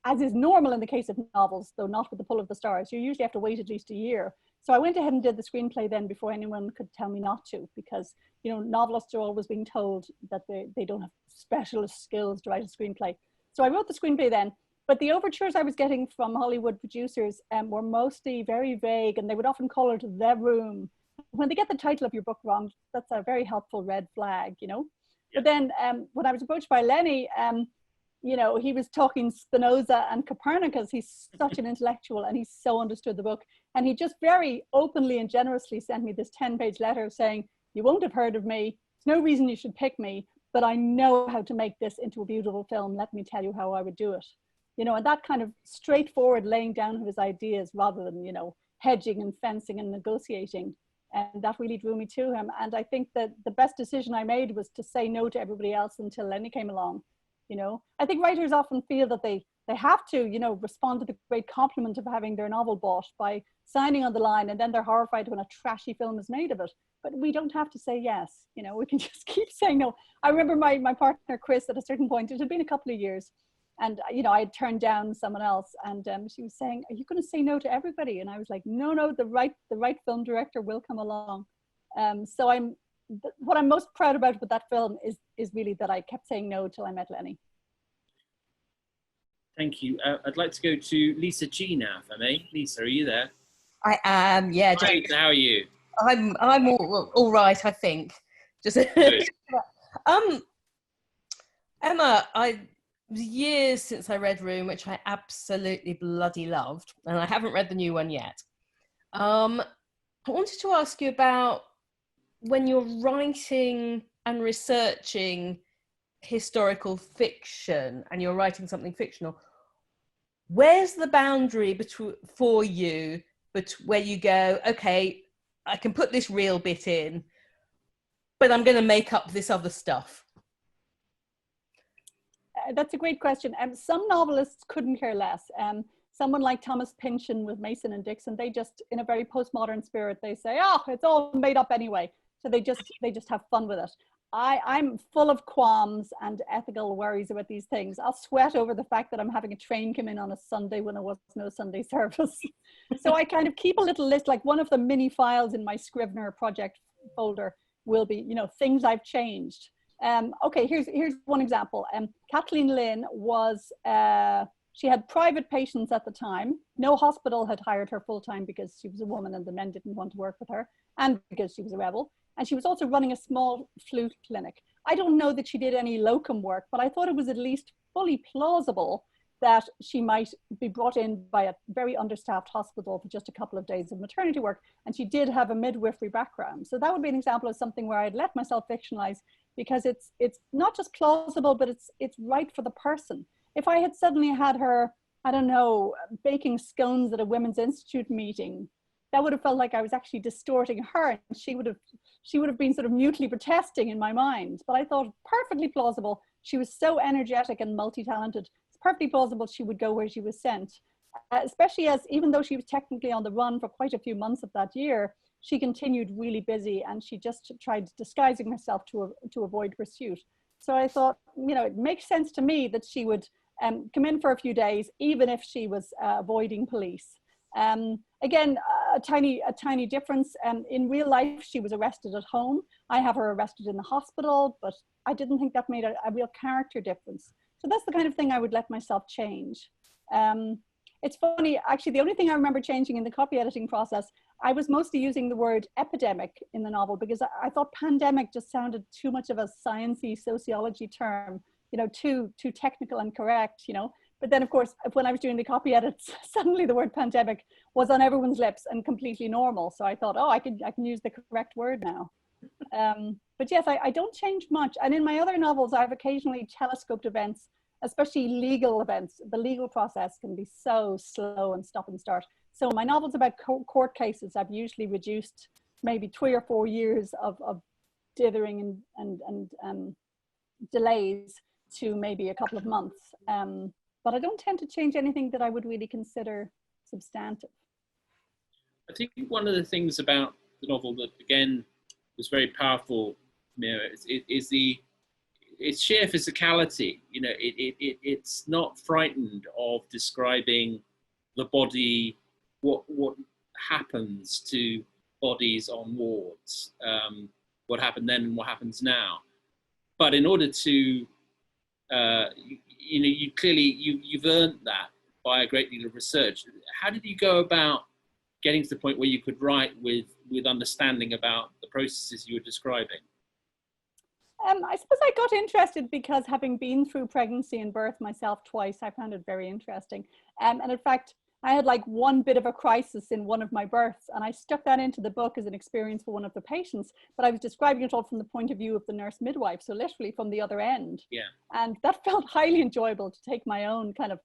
as is normal in the case of novels, though not with the pull of the stars, you usually have to wait at least a year. So I went ahead and did the screenplay then before anyone could tell me not to, because, novelists are always being told that they don't have specialist skills to write a screenplay. So I wrote the screenplay then, but the overtures I was getting from Hollywood producers were mostly very vague, and they would often call it The Room. When they get the title of your book wrong, that's a very helpful red flag, But then when I was approached by Lenny, he was talking Spinoza and Copernicus. He's such an intellectual and he so understood the book. And he just very openly and generously sent me this 10-page letter saying, you won't have heard of me. There's no reason you should pick me, but I know how to make this into a beautiful film. Let me tell you how I would do it. And that kind of straightforward laying down of his ideas rather than, hedging and fencing and negotiating. And that really drew me to him. And I think that the best decision I made was to say no to everybody else until Lenny came along. I think writers often feel that they have to, respond to the great compliment of having their novel bought by signing on the line, and then they're horrified when a trashy film is made of it. But we don't have to say yes. We can just keep saying no. I remember my partner, Chris, at a certain point, it had been a couple of years, and, I had turned down someone else, and she was saying, are you going to say no to everybody? And I was like, no, the right film director will come along. So what I'm most proud about with that film is really that I kept saying no till I met Lenny. Thank you. I'd like to go to Lisa G now, if I may. Lisa, are you there? I am, yeah. Hi, how are you? I'm all right, I think. Just Emma, it was years since I read Room, which I absolutely bloody loved, and I haven't read the new one yet. I wanted to ask you about when you're writing and researching historical fiction and you're writing something fictional, where's the boundary for you where you go, okay, I can put this real bit in, but I'm going to make up this other stuff? That's a great question. Some novelists couldn't care less. Someone like Thomas Pynchon with Mason and Dixon, they just, in a very postmodern spirit, they say, oh, it's all made up anyway. So they just have fun with it. I'm full of qualms and ethical worries about these things. I'll sweat over the fact that I'm having a train come in on a Sunday when there was no Sunday service. So I kind of keep a little list, like one of the mini files in my Scrivener project folder will be, things I've changed. Okay, here's one example. Kathleen Lynn was, she had private patients at the time. No hospital had hired her full-time because she was a woman and the men didn't want to work with her, and because she was a rebel. And she was also running a small flute clinic. I don't know that she did any locum work, but I thought it was at least fully plausible that she might be brought in by a very understaffed hospital for just a couple of days of maternity work. And she did have a midwifery background. So that would be an example of something where I'd let myself fictionalize, because it's not just plausible, but it's right for the person. If I had suddenly had her I don't know, baking scones at a Women's Institute meeting. That would have felt like I was actually distorting her, and she would have been sort of mutely protesting in my mind. But I thought perfectly plausible. She was so energetic and multi-talented. It's perfectly plausible she would go where she was sent. Especially as, even though she was technically on the run for quite a few months of that year, she continued really busy, and she just tried disguising herself to avoid pursuit. So I thought, you know, it makes sense to me that she would come in for a few days, even if she was avoiding police. Again, a tiny difference. In real life, she was arrested at home. I have her arrested in the hospital, but I didn't think that made a real character difference. So that's the kind of thing I would let myself change. It's funny, actually, the only thing I remember changing in the copy editing process, I was mostly using the word epidemic in the novel, because I thought pandemic just sounded too much of a sciencey sociology term, you know, too technical and correct, you know. But then, of course, when I was doing the copy edits, suddenly the word pandemic was on everyone's lips and completely normal. So I thought, oh, I can use the correct word now. But yes, I don't change much. And in my other novels, I've occasionally telescoped events, especially legal events. The legal process can be so slow and stop and start. So my novels about court cases, I've usually reduced maybe 3 or 4 years of dithering and delays to maybe a couple of months. But I don't tend to change anything that I would really consider substantive. I think one of the things about the novel that, again, was very powerful, is its sheer physicality. You know, it's not frightened of describing the body, what happens to bodies on wards, what happened then and what happens now. But in order to you've earned that by a great deal of research. How did you go about getting to the point where you could write with understanding about the processes you were describing? I suppose I got interested because, having been through pregnancy and birth myself twice, I found it very interesting. And in fact, I had like one bit of a crisis in one of my births, and I stuck that into the book as an experience for one of the patients, but I was describing it all from the point of view of the nurse midwife, so literally from the other end. Yeah. And that felt highly enjoyable, to take my own kind of,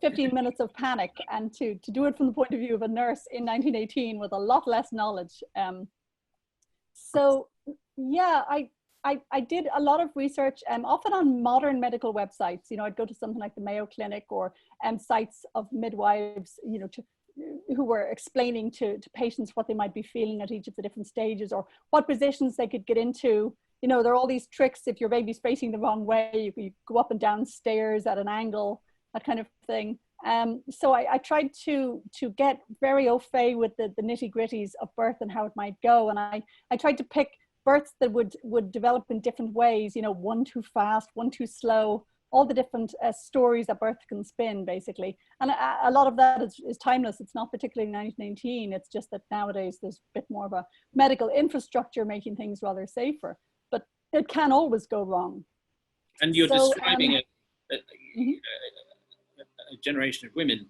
15 minutes of panic and to do it from the point of view of a nurse in 1918 with a lot less knowledge. So yeah, I did a lot of research, often on modern medical websites. I'd go to something like the Mayo Clinic or sites of midwives, who were explaining to patients what they might be feeling at each of the different stages, or what positions they could get into. There are all these tricks. If your baby's facing the wrong way, you go up and down stairs at an angle, that kind of thing. So I tried to get very au fait with the nitty gritties of birth and how it might go. And I tried to pick births that would develop in different ways, one too fast, one too slow, all the different stories that birth can spin, basically. And a lot of that is timeless. It's not particularly 1918. It's just that nowadays there's a bit more of a medical infrastructure making things rather safer. But it can always go wrong. And you're describing a generation of women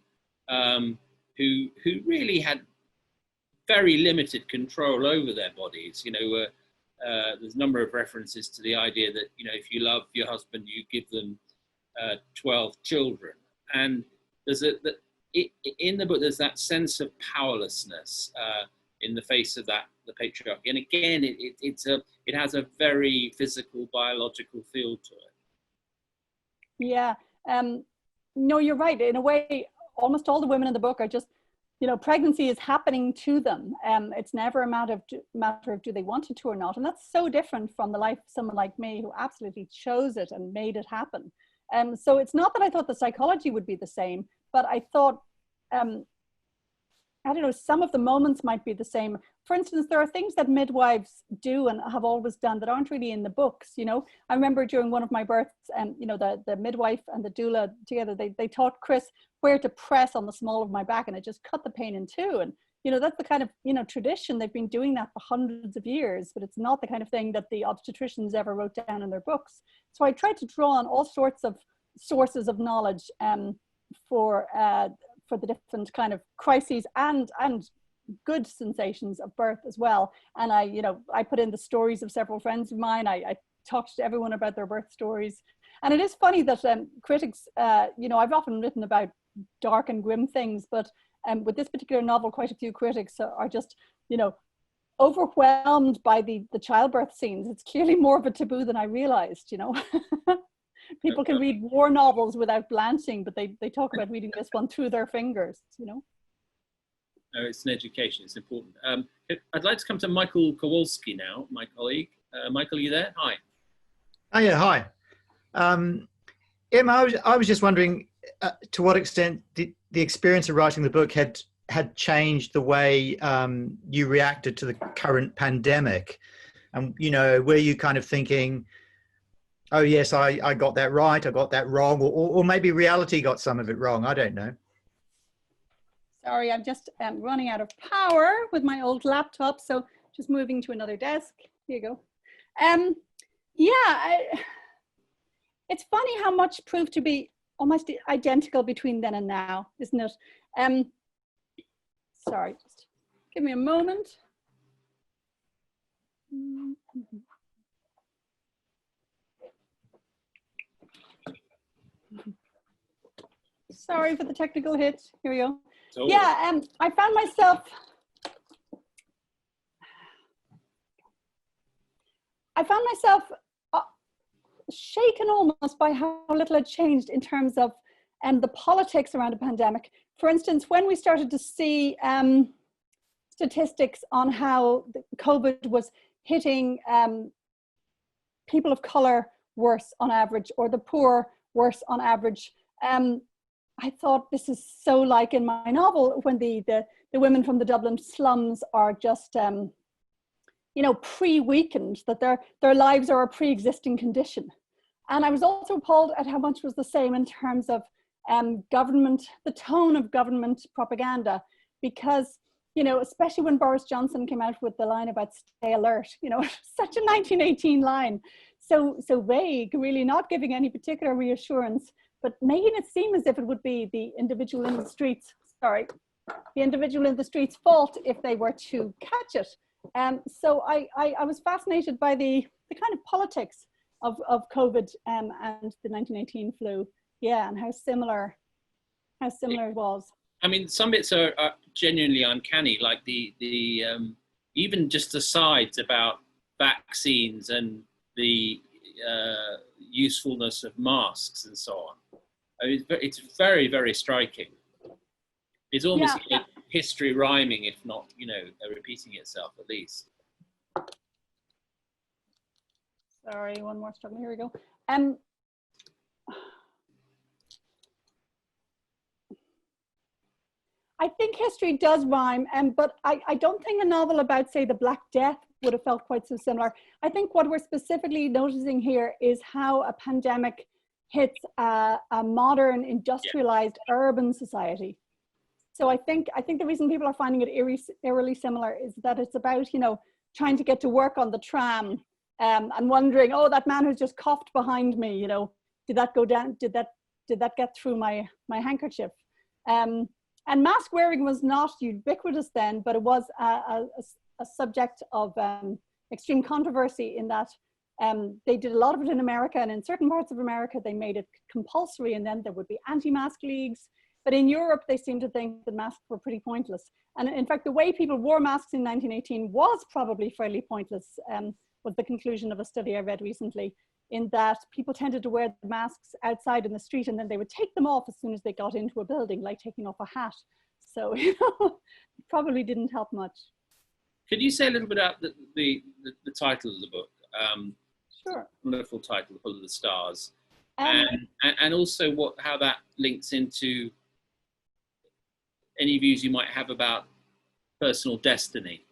who really had very limited control over their bodies. There's a number of references to the idea that, if you love your husband, you give them 12 children. And in the book, there's that sense of powerlessness in the face of the patriarchy. And again, it has a very physical, biological feel to it. Yeah. No, you're right. In a way, almost all the women in the book are just, pregnancy is happening to them. It's never a matter of do they want it to or not. And that's so different from the life of someone like me, who absolutely chose it and made it happen. So it's not that I thought the psychology would be the same, but I thought, I don't know, some of the moments might be the same. For instance, there are things that midwives do and have always done that aren't really in the books. I remember during one of my births, the midwife and the doula together, they taught Chris where to press on the small of my back, and it just cut the pain in two. And, that's the kind of, tradition. They've been doing that for hundreds of years, but it's not the kind of thing that the obstetricians ever wrote down in their books. So I tried to draw on all sorts of sources of knowledge for the different kind of crises and good sensations of birth as well. And I put in the stories of several friends of mine. I talked to everyone about their birth stories. And it is funny that critics, I've often written about dark and grim things. But with this particular novel, quite a few critics are just, you know, overwhelmed by the childbirth scenes. It's clearly more of a taboo than I realized, you know. People can read war novels without blanching, but they talk about reading this one through their fingers, you know. No, it's an education, it's important. I'd like to come to Michael Kowalski now, my colleague. Michael, are you there? Hi. Oh yeah, hi. Emma, I was just wondering to what extent the experience of writing the book had changed the way you reacted to the current pandemic. And, you know, were you kind of thinking, oh yes, I got that right, I got that wrong, or maybe reality got some of it wrong, I don't know. Sorry, I'm just running out of power with my old laptop, so just moving to another desk. Here you go. Yeah, it's funny how much proved to be almost identical between then and now, isn't it? Sorry, just give me a moment. Sorry for the technical hit. Here we go. Yeah, I found myself shaken almost by how little had changed in terms of the politics around a pandemic. For instance, when we started to see statistics on how COVID was hitting people of color worse on average, or the poor worse on average, I thought, this is so like in my novel, when the women from the Dublin slums are just, you know, pre-weakened, that their lives are a pre-existing condition. And I was also appalled at how much was the same in terms of government, the tone of government propaganda, because, you know, especially when Boris Johnson came out with the line about stay alert, you know, such a 1918 line, so vague, really not giving any particular reassurance, but making it seem as if it would be the individual in the streets, the individual in the streets' fault if they were to catch it. So I was fascinated by the kind of politics of COVID and the 1918 flu, yeah, and how similar it was. I mean, some bits are genuinely uncanny, like the even just asides about vaccines and the usefulness of masks and so on. I mean, it's very, very striking. It's almost like history rhyming, if not, you know, repeating itself at least. Sorry, one more struggle. Here we go. I think history does rhyme, but I don't think a novel about, say, the Black Death would have felt quite so similar. I think what we're specifically noticing here is how a pandemic hits a modern, industrialized, urban society. So I think the reason people are finding it eerily similar is that it's about, you know, trying to get to work on the tram and wondering, oh, that man who's just coughed behind me, you know, did that go down? Did that get through my handkerchief? And mask wearing was not ubiquitous then, but it was a subject of extreme controversy in that they did a lot of it in America, and in certain parts of America, they made it compulsory, and then there would be anti-mask leagues. But in Europe, they seemed to think that masks were pretty pointless. And in fact, the way people wore masks in 1918 was probably fairly pointless, was the conclusion of a study I read recently, in that people tended to wear the masks outside in the street, and then they would take them off as soon as they got into a building, like taking off a hat. So, you know, it probably didn't help much. Could you say a little bit about the title of the book? Sure. Wonderful title, Full of the Stars. And also how that links into any views you might have about personal destiny.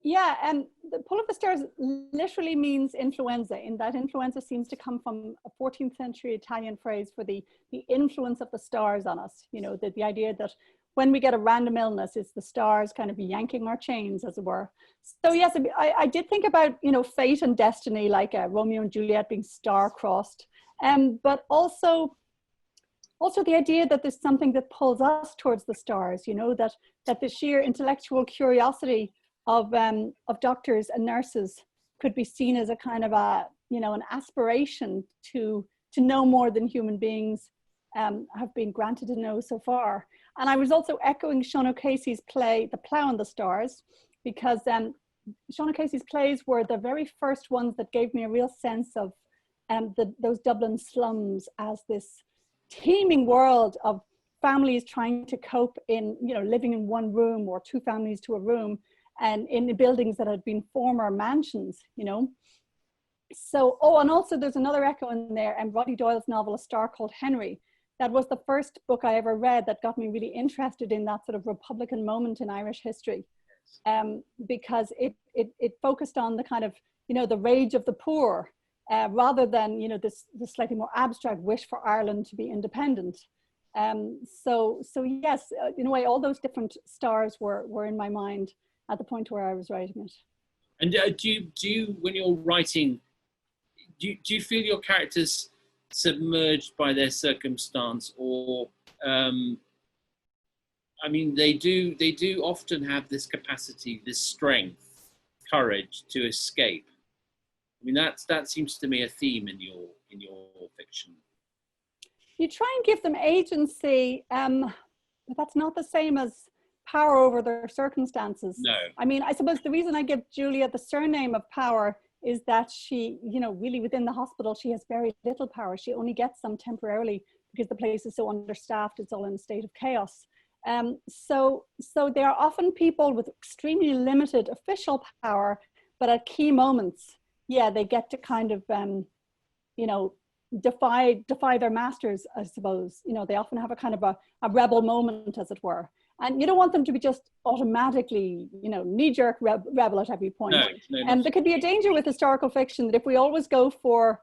Yeah, the Pull of the Stars literally means influenza, in that influenza seems to come from a 14th century Italian phrase for the influence of the stars on us. You know, the idea that when we get a random illness, it's the stars kind of yanking our chains, as it were. So yes, I did think about, you know, fate and destiny, like Romeo and Juliet being star-crossed, but also the idea that there's something that pulls us towards the stars, you know, that the sheer intellectual curiosity of doctors and nurses could be seen as a kind of an aspiration to know more than human beings, have been granted a no so far. And I was also echoing Sean O'Casey's play, The Plough and the Stars, because Sean O'Casey's plays were the very first ones that gave me a real sense of those Dublin slums as this teeming world of families trying to cope in, you know, living in one room or two families to a room, and in the buildings that had been former mansions, you know. So, oh, and also there's another echo in there, and Roddy Doyle's novel, A Star Called Henry. That was the first book I ever read that got me really interested in that sort of Republican moment in Irish history, because it focused on the kind of, you know, the rage of the poor, rather than, you know, this slightly more abstract wish for Ireland to be independent. So yes, in a way, all those different stars were in my mind at the point where I was writing it. And do you, when you're writing, do you feel your characters submerged by their circumstance, or I mean, they do often have this capacity, this strength, courage to escape. I mean, that seems to me a theme in your fiction. You try and give them agency, but that's not the same as power over their circumstances. No. I mean, I suppose the reason I give Julia the surname of Power is that she, you know, really within the hospital, she has very little power. She only gets some temporarily because the place is so understaffed. It's all in a state of chaos. So they are often people with extremely limited official power, but at key moments, yeah, they get to kind of, you know, defy their masters, I suppose. You know, they often have a kind of a rebel moment, as it were. And you don't want them to be just automatically, you know, knee-jerk rebel at every point. No, And there could be a danger with historical fiction that if we always go for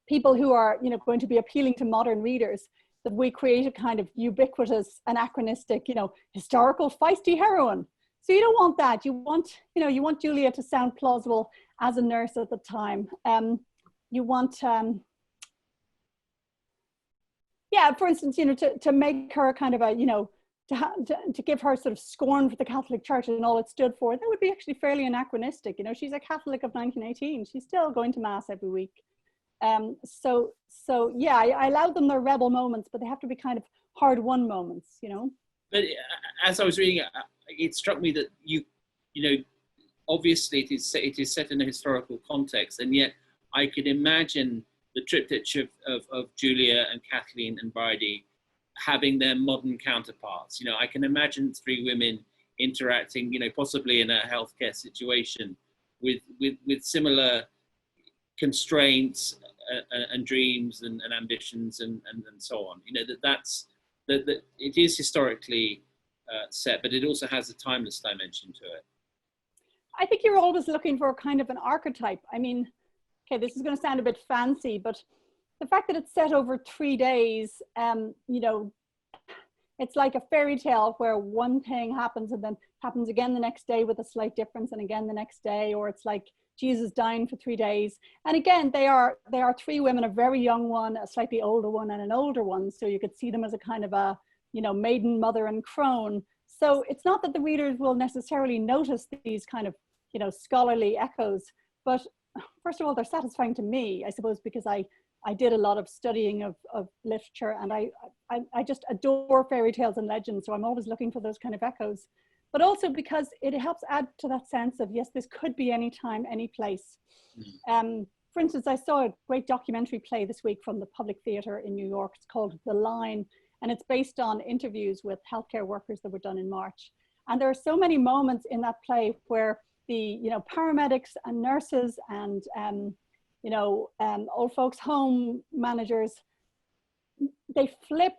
people who are, you know, going to be appealing to modern readers, that we create a kind of ubiquitous, anachronistic, you know, historical feisty heroine. So you don't want that. You want, you know, you want Julia to sound plausible as a nurse at the time. You want, yeah, for instance, you know, to make her kind of a, you know, to give her sort of scorn for the Catholic Church and all it stood for, that would be actually fairly anachronistic. You know, she's a Catholic of 1918. She's still going to Mass every week. So yeah, I allow them their rebel moments, but they have to be kind of hard-won moments, you know. But as I was reading it struck me that you know, obviously it is set in a historical context, and yet I could imagine the triptych of Julia and Kathleen and Bridie having their modern counterparts. You know, I can imagine three women interacting, you know, possibly in a healthcare situation with similar constraints and dreams and ambitions and so on. You know, that it is historically set, but it also has a timeless dimension to it. I think you're always looking for kind of an archetype. I mean, okay, this is going to sound a bit fancy, but the fact that it's set over 3 days, you know, it's like a fairy tale where one thing happens and then happens again the next day with a slight difference, and again the next day, or it's like Jesus dying for 3 days. And again, they are three women, a very young one, a slightly older one, and an older one. So you could see them as a kind of a, you know, maiden, mother, and crone. So it's not that the readers will necessarily notice these kind of, you know, scholarly echoes, but first of all, they're satisfying to me, I suppose, because I did a lot of studying of literature, and I just adore fairy tales and legends. So I'm always looking for those kind of echoes, but also because it helps add to that sense of, yes, this could be any time, any place. For instance, I saw a great documentary play this week from the Public Theatre in New York. It's called The Line, and it's based on interviews with healthcare workers that were done in March. And there are so many moments in that play where the, you know, paramedics and nurses and, you know, old folks home managers, they flip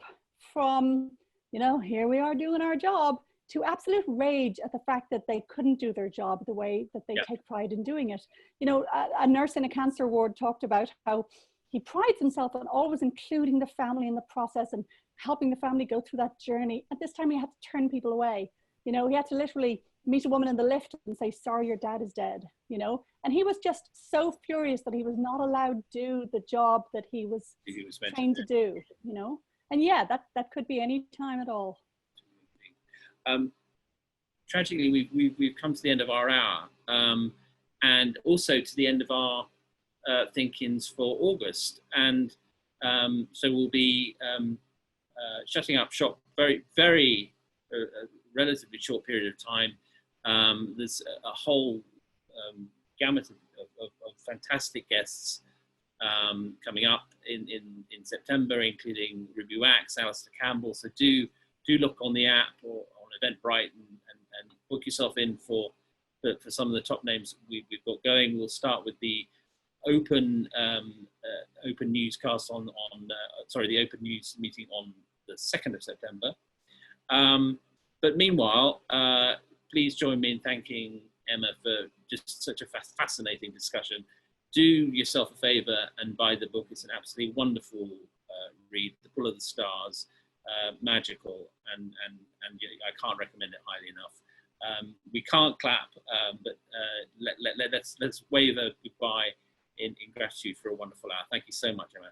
from, you know, here we are doing our job, to absolute rage at the fact that they couldn't do their job the way that they take pride in doing it. You know, a nurse in a cancer ward talked about how he prides himself on always including the family in the process and helping the family go through that journey. At this time, he had to turn people away. You know, he had to literally meet a woman in the lift and say, sorry, your dad is dead, you know? And he was just so furious that he was not allowed to do the job that he was trained to do, you know? And yeah, that could be any time at all. Tragically, we've come to the end of our hour, and also to the end of our think-ins for August. And So we'll be shutting up shop very relatively short period of time. There's a whole gamut of fantastic guests coming up in September, including Ruby Wax, Alistair Campbell. So do look on the app or on Eventbrite and book yourself in for some of the top names we've got going. We'll start with the open newscast the open news meeting on the 2nd of September. But meanwhile, please join me in thanking Emma for just such a fascinating discussion. Do yourself a favour and buy the book. It's an absolutely wonderful read. The Pull of the Stars, magical, and I can't recommend it highly enough. We can't clap, but let's wave a goodbye in gratitude for a wonderful hour. Thank you so much, Emma.